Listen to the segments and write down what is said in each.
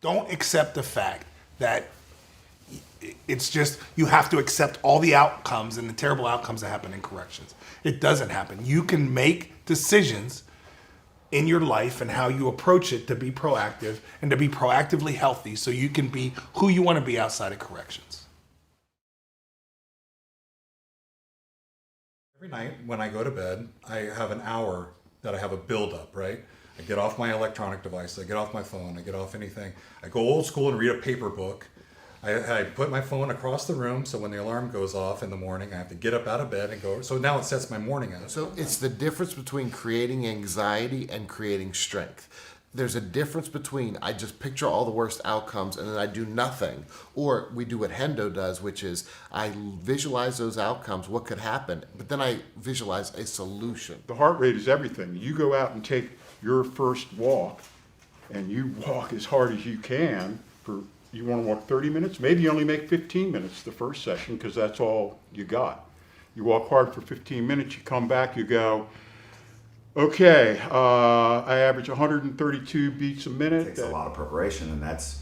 Don't accept the fact that it's just you have to accept all the outcomes and the terrible outcomes that happen in corrections. It doesn't happen. You can make decisions in your life and how you approach it to be proactive and to be proactively healthy so you can be who you want to be outside of corrections. Every night when I go to bed, I have an hour that I have a build-up, right? I get off my electronic device, I get off my phone, I get off anything. I go old school and read a paper book. I put my phone across the room so when the alarm goes off in the morning, I have to get up out of bed and go. So now it sets my morning up. So it's the difference between creating anxiety and creating strength. There's a difference between I just picture all the worst outcomes and then I do nothing. Or we do what Hendo does, which is I visualize those outcomes, what could happen, but then I visualize a solution. The heart rate is everything. You go out and take your first walk and you walk as hard as you can for, you want to walk 30 minutes? Maybe you only make 15 minutes the first session because that's all you got. You walk hard for 15 minutes, you come back, you go, okay, I average 132 beats a minute. It takes a lot of preparation, and that's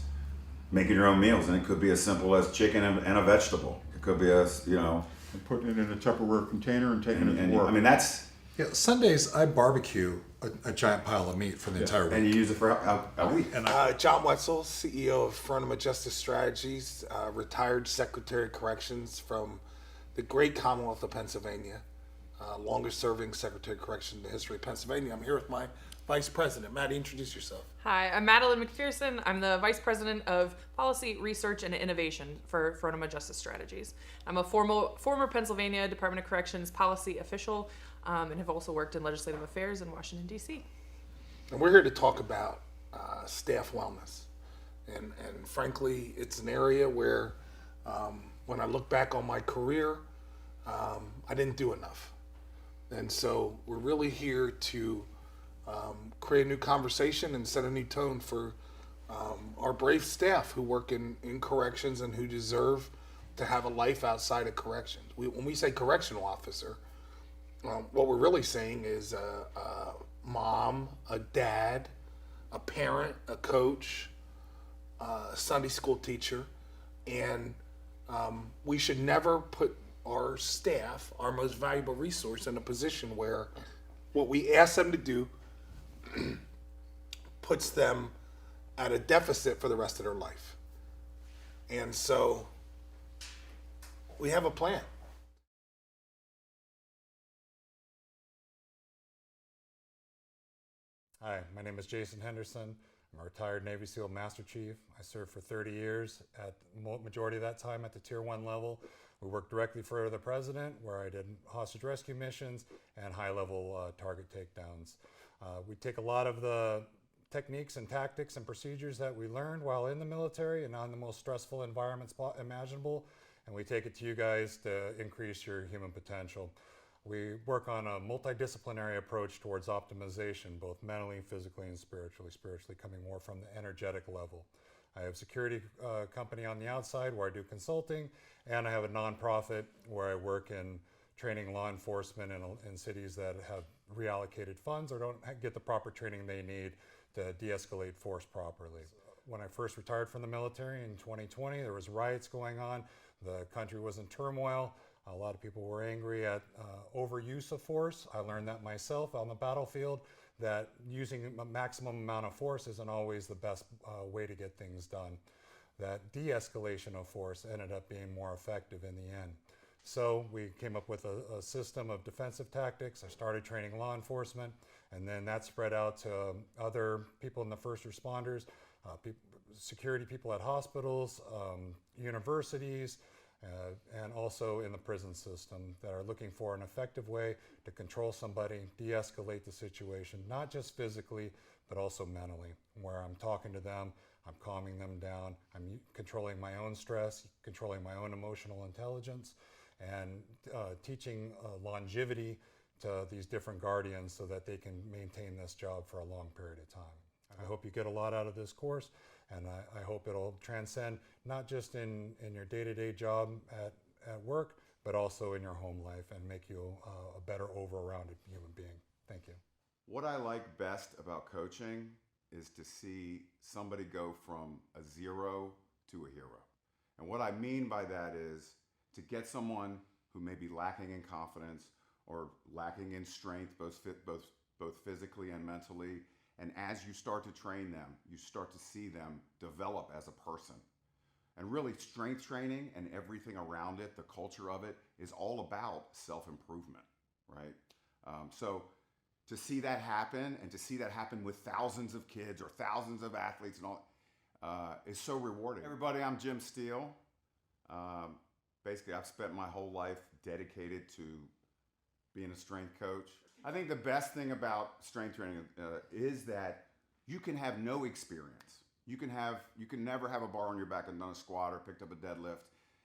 making your own meals, and it could be as simple as chicken and a vegetable. It could be as, And putting it in a Tupperware container and taking it to work. I mean, that's... Yeah, Sundays I barbecue a giant pile of meat for the entire week. And you use it for a week. John Wetzel, CEO of Frontier Justice Strategies, retired Secretary of Corrections from the great Commonwealth of Pennsylvania, longest serving Secretary of Corrections in the history of Pennsylvania. I'm here with my Vice President. Maddie, introduce yourself. Hi, I'm Madeline McPherson. I'm the Vice President of Policy, Research, and Innovation for Frontier Justice Strategies. I'm a former Pennsylvania Department of Corrections policy official and have also worked in legislative affairs in Washington, D.C. And we're here to talk about staff wellness. And frankly, it's an area where when I look back on my career, I didn't do enough. And so we're really here to create a new conversation and set a new tone for our brave staff who work in corrections and who deserve to have a life outside of corrections. When we say correctional officer, what we're really saying is a mom, a dad, a parent, a coach, a Sunday school teacher, and we should never put our staff, our most valuable resource, in a position where what we ask them to do puts them at a deficit for the rest of their life. And so we have a plan. Hi, my name is Jason Henderson. I'm a retired Navy SEAL Master Chief. I served for 30 years, at the majority of that time at the Tier 1 level. We worked directly for the President, where I did hostage rescue missions and high-level target takedowns. We take a lot of the techniques and tactics and procedures that we learned while in the military and on the most stressful environments imaginable, and we take it to you guys to increase your human potential. We work on a multidisciplinary approach towards optimization, both mentally, physically, and spiritually coming more from the energetic level. I have a security company on the outside where I do consulting, and I have a nonprofit where I work in training law enforcement in cities that have reallocated funds or don't get the proper training they need to de-escalate force properly. When I first retired from the military in 2020, there was riots going on. The country was in turmoil. A lot of people were angry at overuse of force. I learned that myself on the battlefield, that using a maximum amount of force isn't always the best way to get things done. That de-escalation of force ended up being more effective in the end. So we came up with a system of defensive tactics. I started training law enforcement, and then that spread out to other people in the first responders, security people at hospitals, universities, and also in the prison system that are looking for an effective way to control somebody, de-escalate the situation, not just physically, but also mentally, where I'm talking to them, I'm calming them down, I'm controlling my own stress, controlling my own emotional intelligence, and teaching longevity to these different guardians so that they can maintain this job for a long period of time. I hope you get a lot out of this course, and I hope it'll transcend not just in your day-to-day job at work, but also in your home life and make you a better over-rounded human being. Thank you. What I like best about coaching is to see somebody go from a zero to a hero. And what I mean by that is to get someone who may be lacking in confidence or lacking in strength, both physically and mentally. And as you start to train them, you start to see them develop as a person. And really, strength training and everything around it, the culture of it, is all about self-improvement, right? So to see that happen, and to see that happen with thousands of kids or thousands of athletes and all, is so rewarding. Everybody, I'm Jim Steele. Basically, I've spent my whole life dedicated to being a strength coach. I think the best thing about strength training is that you can have no experience. You can never have a bar on your back and done a squat or picked up a deadlift.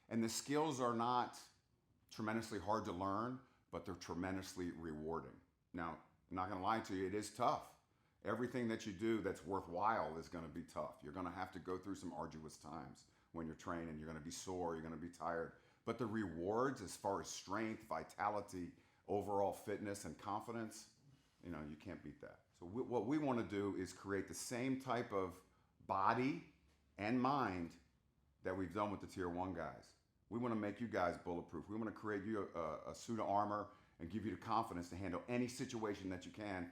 And the skills are not tremendously hard to learn, but they're tremendously rewarding. Now, I'm not gonna lie to you, it is tough. Everything that you do that's worthwhile is gonna be tough. You're gonna have to go through some arduous times when you're training. You're gonna be sore, you're gonna be tired. But the rewards as far as strength, vitality, overall fitness and confidence, you can't beat that. So what we wanna do is create the same type of body and mind that we've done with the Tier 1 guys. We wanna make you guys bulletproof. We wanna create you a suit of armor and give you the confidence to handle any situation that you can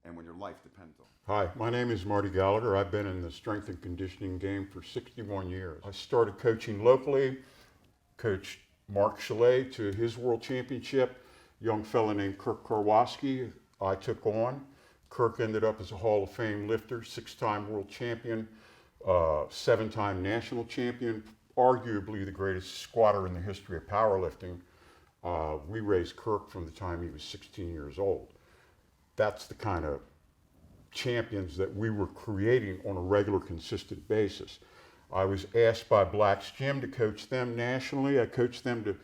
and when your life depends on it. Hi, my name is Marty Gallagher. I've been in the strength and conditioning game for 61 years. I started coaching locally, coached Mark Chalet to his world championship. Young fella named Kirk Karwoski I took on. Kirk ended up as a Hall of Fame lifter, 6-time world champion, 7-time national champion, arguably the greatest squatter in the history of powerlifting. We raised Kirk from the time he was 16 years old. That's the kind of champions that we were creating on a regular, consistent basis. I was asked by Black's Gym to coach them nationally. I coached them to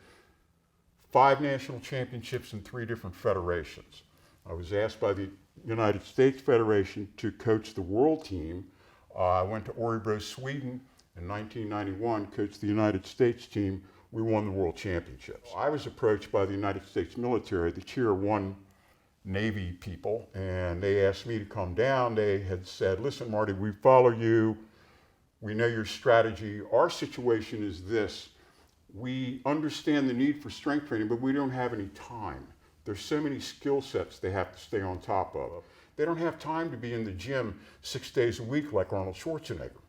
5 national championships in 3 different federations. I was asked by the United States Federation to coach the world team. I went to Örebro, Sweden in 1991, coached the United States team. We won the world championships. I was approached by the United States military, the Tier 1 Navy people, and they asked me to come down. They had said, listen, Marty, we follow you. We know your strategy. Our situation is this. We understand the need for strength training, but we don't have any time. There's so many skill sets they have to stay on top of. They don't have time to be in the gym 6 days a week like Arnold Schwarzenegger.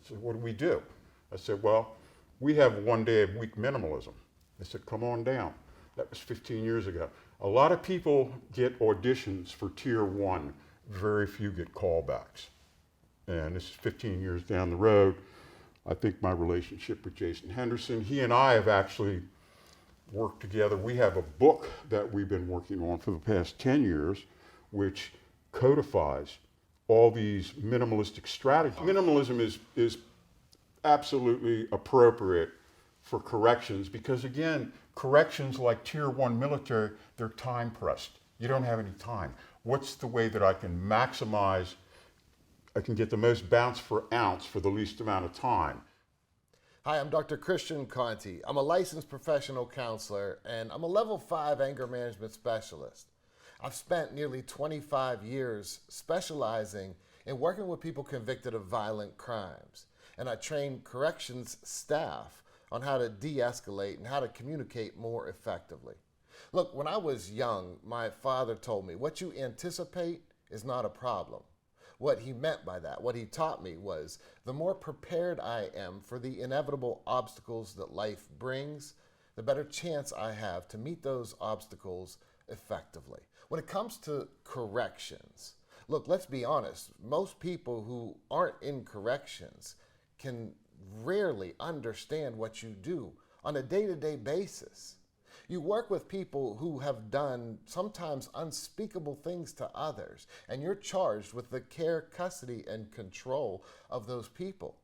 So what do we do? I said, well, we have 1 day a week minimalism. They said, come on down. That was 15 years ago. A lot of people get auditions for Tier 1. Very few get callbacks. And this is 15 years down the road. I think my relationship with Jason Henderson, he and I have actually worked together. We have a book that we've been working on for the past 10 years, which codifies all these minimalistic strategies. Minimalism is absolutely appropriate for corrections because, again, corrections like Tier 1 military, they're time pressed. You don't have any time. What's the way that I can maximize, I can get the most bounce per ounce for the least amount of time? Hi, I'm Dr. Christian Conti. I'm a licensed professional counselor and I'm a level 5 anger management specialist. I've spent nearly 25 years specializing in working with people convicted of violent crimes. And I train corrections staff on how to de-escalate and how to communicate more effectively. Look, when I was young, my father told me, what you anticipate is not a problem. What he meant by that, what he taught me was, the more prepared I am for the inevitable obstacles that life brings, the better chance I have to meet those obstacles effectively. When it comes to corrections, look, let's be honest, most people who aren't in corrections can rarely understand what you do on a day-to-day basis. You work with people who have done sometimes unspeakable things to others, and you're charged with the care, custody, and control of those people.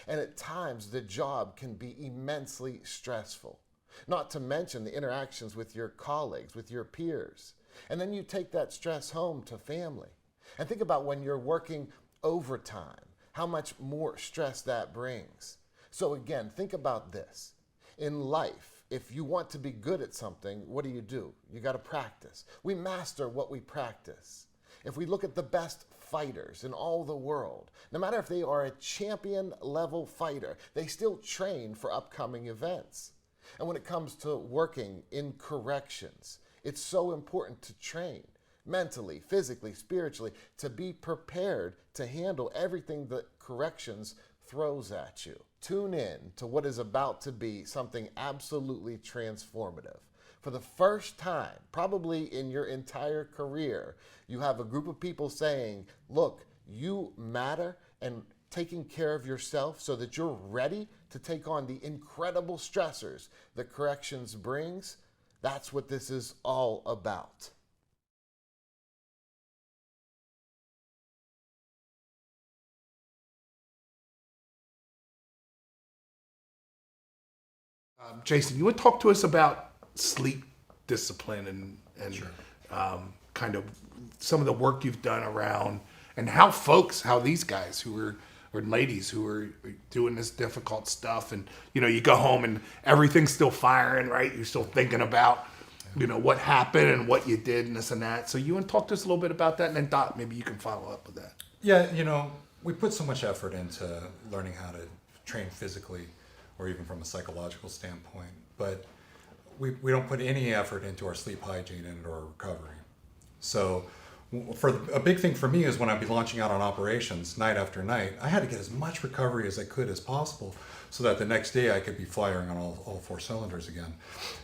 And at times, the job can be immensely stressful, not to mention the interactions with your colleagues, with your peers. And then you take that stress home to family. And think about when you're working overtime, how much more stress that brings. So again, think about this. In life, if you want to be good at something, what do? You got to practice. We master what we practice. If we look at the best fighters in all the world. No matter if they are a champion level fighter, they still train for upcoming events. And when it comes to working in corrections, it's so important to train mentally, physically, spiritually, to be prepared to handle everything that corrections throws at you. Tune in to what is about to be something absolutely transformative. For the first time, probably in your entire career, you have a group of people saying, look, you matter, and taking care of yourself so that you're ready to take on the incredible stressors that corrections brings. That's what this is all about. Jason, you would talk to us about sleep discipline and Sure. Kind of some of the work you've done around and how these guys who are or ladies who are doing this difficult stuff, and you go home and everything's still firing, right? You're still thinking about what happened and what you did and this and that. So you want to talk to us a little bit about that, and then Dot, maybe you can follow up with that. Yeah, we put so much effort into learning how to train physically or even from a psychological standpoint, but we don't put any effort into our sleep hygiene and our recovery. So for a big thing for me is when I'd be launching out on operations night after night, I had to get as much recovery as I could as possible so that the next day I could be firing on all four cylinders again.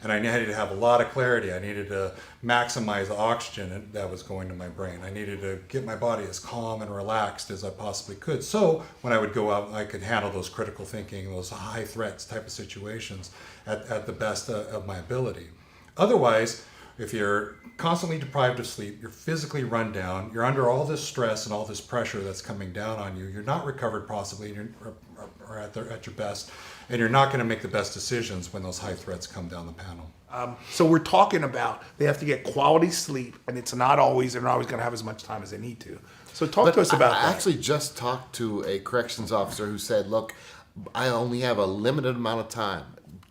And I needed to have a lot of clarity. I needed to maximize the oxygen that was going to my brain. I needed to get my body as calm and relaxed as I possibly could. So when I would go out, I could handle those critical thinking, those high threats type of situations at the best of my ability. Otherwise, if you're constantly deprived of sleep, you're physically run down, you're under all this stress and all this pressure that's coming down on you, you're not recovered possibly or at your best, and you're not going to make the best decisions when those high threats come down the panel. So we're talking about they have to get quality sleep, and they're not always going to have as much time as they need to. So talk to us about I that. actually just talked to a corrections officer who said, look, I only have a limited amount of time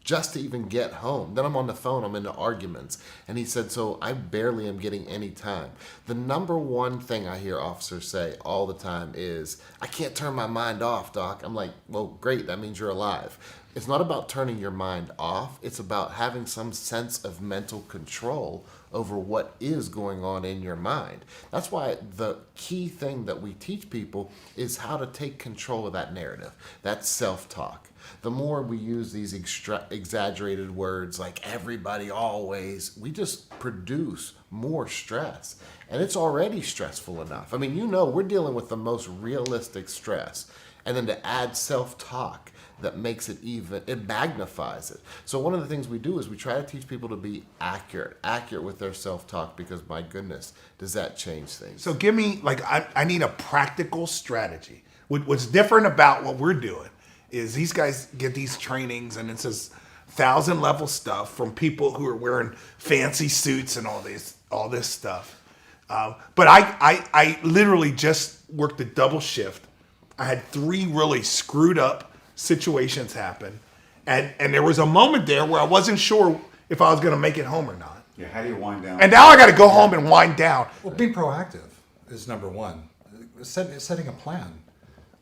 just to even get home. Then I'm on the phone, I'm into arguments. And he said, so I barely am getting any time. The number one thing I hear officers say all the time is, I can't turn my mind off, Doc. I'm like, well, great, that means you're alive. It's not about turning your mind off. It's about having some sense of mental control over what is going on in your mind. That's why the key thing that we teach people is how to take control of that narrative, that self-talk. The more we use these exaggerated words like everybody always, we just produce more stress. And it's already stressful enough. I mean, we're dealing with the most realistic stress. And then to add self-talk that makes it it magnifies it. So one of the things we do is we try to teach people to be accurate with their self-talk, because my goodness, does that change things. So give me, I need a practical strategy. What's different about what we're doing is these guys get these trainings, and it's this 1,000-level stuff from people who are wearing fancy suits and all this stuff. But I literally just worked a double shift. I had 3 really screwed up situations happen, and there was a moment there where I wasn't sure if I was going to make it home or not. Yeah, how do you wind down? And now I got to go home and wind down. Well, being proactive is number one. Setting a plan.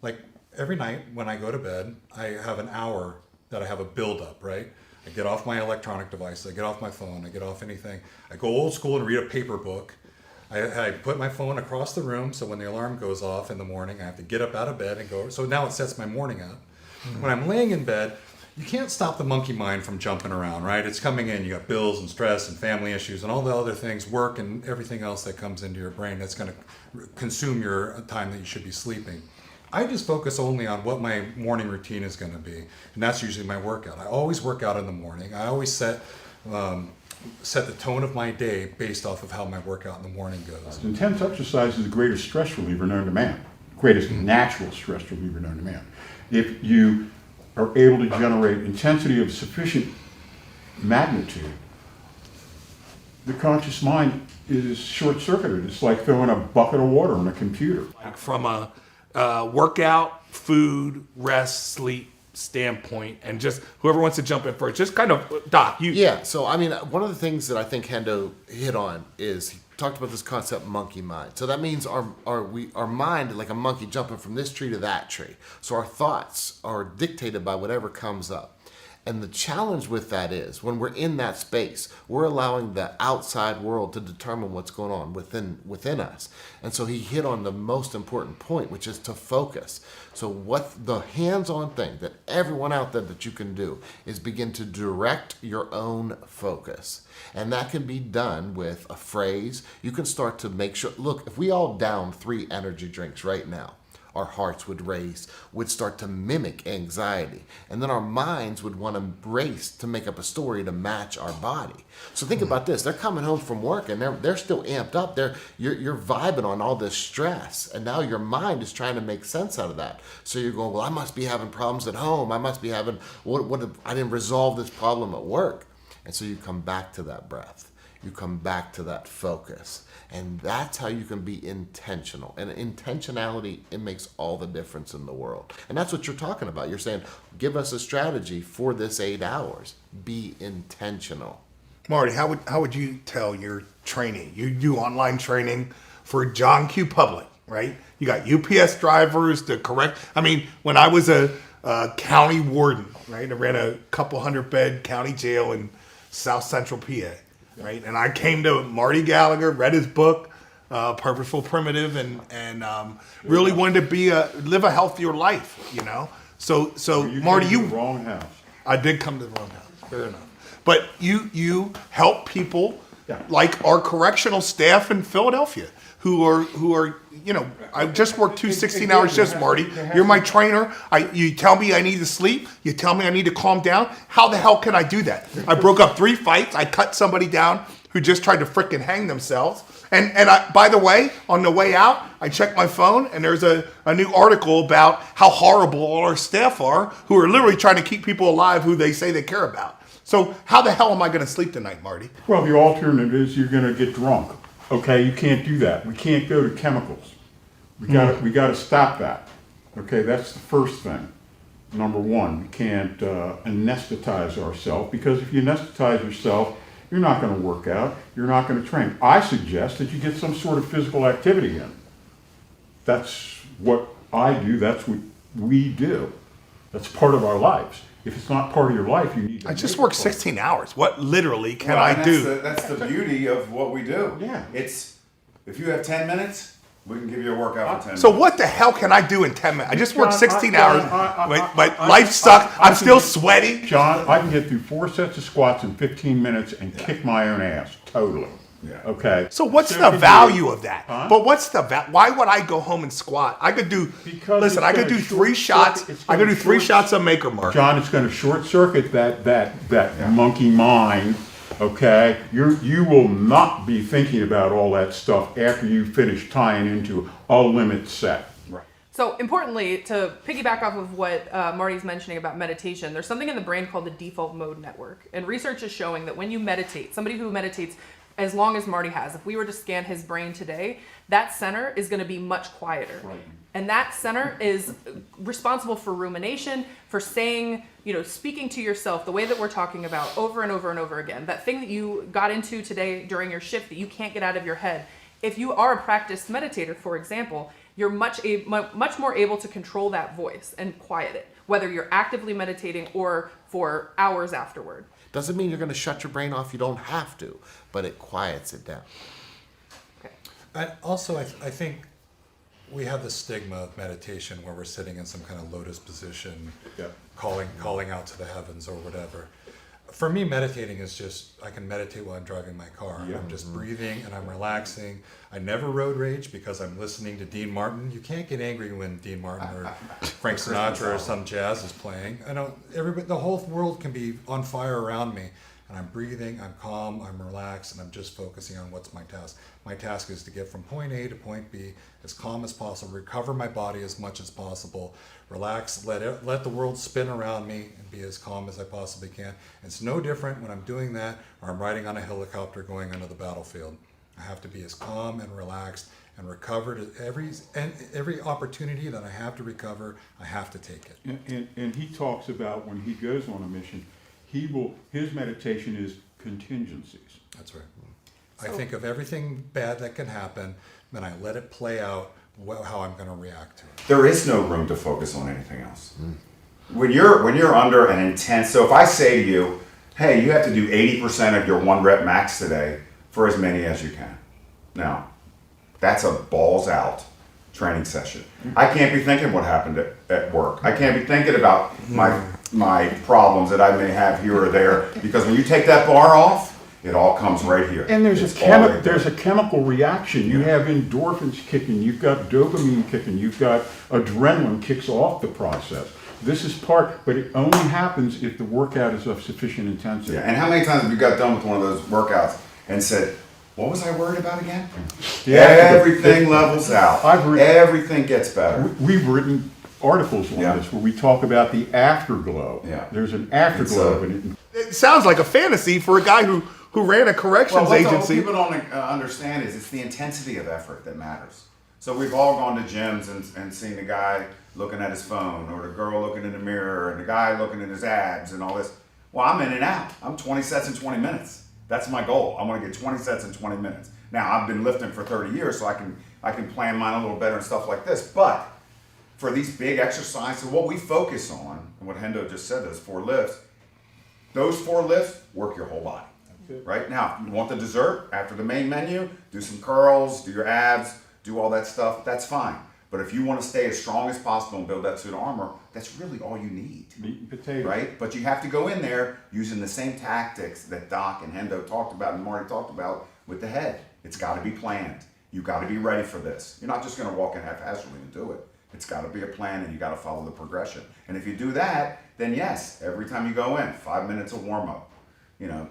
Like every night when I go to bed, I have an hour that I have a build-up, right? I get off my electronic device, I get off my phone, I get off anything. I go old school and read a paper book. I put my phone across the room, so when the alarm goes off in the morning, I have to get up out of bed and go. So now it sets my morning up. Mm-hmm. When I'm laying in bed, you can't stop the monkey mind from jumping around, right? It's coming in. You got bills and stress and family issues and all the other things, work and everything else that comes into your brain that's going to consume your time that you should be sleeping. I just focus only on what my morning routine is going to be, and that's usually my workout. I always work out in the morning. I always set the tone of my day based off of how my workout in the morning goes. Intense exercise is the greatest stress reliever known to man, greatest natural stress reliever known to man. If you are able to generate intensity of sufficient magnitude, the conscious mind is short-circuited. It's like throwing a bucket of water on a computer. From a workout, food, rest, sleep standpoint, and just whoever wants to jump in first, just kind of, Doc, you. Yeah, so I mean, one of the things that I think Hendo hit on is he talked about this concept monkey mind. So that means our mind, like a monkey jumping from this tree to that tree. So our thoughts are dictated by whatever comes up. And the challenge with that is when we're in that space, we're allowing the outside world to determine what's going on within us. And so he hit on the most important point, which is to focus. So what the hands-on thing that everyone out there that you can do is begin to direct your own focus. And that can be done with a phrase. You can start to make sure, look, if we all down 3 energy drinks right now, our hearts would race, would start to mimic anxiety. And then our minds would want to race to make up a story to match our body. So think about this. They're coming home from work and they're still amped up. You're vibing on all this stress. And now your mind is trying to make sense out of that. So you're going, well, I must be having problems at home. I must be having, I didn't resolve this problem at work. And so you come back to that breath. You come back to that focus. And that's how you can be intentional. And intentionality, it makes all the difference in the world. And that's what you're talking about. You're saying, give us a strategy for this 8 hours. Be intentional. Marty, how would you tell your trainee? You do online training for John Q. Public, right? You got UPS drivers to correct. I mean, when I was a county warden, right? I ran a couple 100-bed county jail in South Central PA. Right, and I came to Marty Gallagher, read his book, Purposeful Primitive, and really wanted to live a healthier life, you know. So Marty, came to the wrong house. I did come to the wrong house, fair enough. But you help people like our correctional staff in Philadelphia who are you know, I just worked 2 16-hour shifts, Marty. You're my trainer. You tell me I need to sleep. You tell me I need to calm down. How the hell can I do that? I broke up 3 fights. I cut somebody down who just tried to frickin' hang themselves. And by the way, on the way out, I checked my phone and there's a new article about how horrible all our staff are who are literally trying to keep people alive who they say they care about. So how the hell am I going to sleep tonight, Marty? Well, the alternative is you're going to get drunk. Okay, you can't do that. We can't go to chemicals. We got to stop that. Okay, that's the first thing. Number one, we can't anesthetize ourselves, because if you anesthetize yourself, you're not going to work out. You're not going to train. I suggest that you get some sort of physical activity in. That's what I do. That's what we do. That's part of our lives. If it's not part of your life, you need to. I just work 16 hours. What literally can Well, I and do? That's the beauty of what we do. Yeah. It's, if you have 10 minutes, we can give you a workout for 10 minutes. So what the hell can I do in 10 minutes? I just worked 16 hours. My I life can- sucks. I I'm can still get- sweaty. John, I can get through 4 sets of squats in 15 minutes and kick my own ass. Totally. Yeah. Okay. So what's So the can value you. of that? Huh? But what's the why would I go home and squat? I could do. Because Listen, it's I could gonna do 3 short shots. circuit- it's I could do gonna 3 short- shots of Maker Mark. John, it's going to short circuit that monkey mind. Okay, you will not be thinking about all that stuff after you finish tying into a limit set. Right. So importantly, to piggyback off of what Marty's mentioning about meditation, there's something in the brain called the default mode network. And research is showing that when you meditate, somebody who meditates as long as Marty has, if we were to scan his brain today, that center is going to be much quieter. Right. And that center is responsible for rumination, for saying, speaking to yourself the way that we're talking about over and over and over again. That thing that you got into today during your shift that you can't get out of your head. If you are a practiced meditator, for example, you're much more able to control that voice and quiet it, whether you're actively meditating or for hours afterward. Doesn't mean you're going to shut your brain off. You don't have to, but it quiets it down. Okay. I think we have the stigma of meditation where we're sitting in some kind of lotus position, Yeah. calling out to the heavens or whatever. For me, meditating is just, I can meditate while I'm driving my car. Yeah. I'm just breathing and I'm relaxing. I never road rage because I'm listening to Dean Martin. You can't get angry when Dean Martin or Frank Sinatra or some jazz is playing. I know the whole world can be on fire around me, and I'm breathing, I'm calm, I'm relaxed, and I'm just focusing on what's my task. My task is to get from point A to point B as calm as possible, recover my body as much as possible, relax, let the world spin around me, and be as calm as I possibly can. It's no different when I'm doing that or I'm riding on a helicopter going onto the battlefield. I have to be as calm and relaxed and recovered. Every opportunity that I have to recover, I have to take it. And he talks about when he goes on a mission, his meditation is contingencies. That's right. I think of everything bad that can happen, then I let it play out how I'm going to react to it. There is no room to focus on anything else. When you're under an intense, so if I say to you, hey, you have to do 80% of your 1 rep max today for as many as you can. Now, that's a balls out training session. I can't be thinking what happened at work. I can't be thinking about my problems that I may have here or there, because when you take that bar off, it all comes right here. And there's It's a all right there. there's a chemical reaction. You have endorphins kicking, you've got dopamine kicking, you've got adrenaline kicks off the process. This is part, but it only happens if the workout is of sufficient intensity. Yeah, and how many times have you got done with one of those workouts and said, what was I worried about again? Yeah, Everything levels out. Everything gets better. We've written articles on Yeah. this where we talk about the afterglow. Yeah. There's an afterglow. It's It sounds like a fantasy for a guy who ran a corrections What agency. people don't understand is it's the intensity of effort that matters. So we've all gone to gyms and seen the guy looking at his phone, or the girl looking in the mirror, and the guy looking at his abs and all this. Well, I'm in and out. I'm 20 sets in 20 minutes. That's my goal. I want to get 20 sets in 20 minutes. Now, I've been lifting for 30 years, so I can plan mine a little better and stuff like this. But for these big exercises, what we focus on, and what Hendo just said, those 4 lifts, those 4 lifts work your whole body. Right now, you want the dessert after the main menu, do some curls, do your abs, do all that stuff, that's fine. But if you want to stay as strong as possible and build that suit of armor, that's really all you need. Meat and potatoes. Right? But you have to go in there using the same tactics that Doc and Hendo talked about and Marty talked about with the head. It's got to be planned. You got to be ready for this. You're not just going to walk in haphazardly and do it. It's got to be a plan, and you got to follow the progression. And if you do that, then yes, every time you go in, 5 minutes of warm up,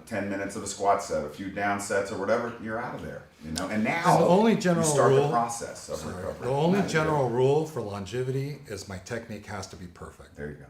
10 minutes of a squat set, a few down sets or whatever, you're out of there. And now And the only general you start rule- the process of recovery. The only general rule for longevity is my technique has to be perfect. There you go.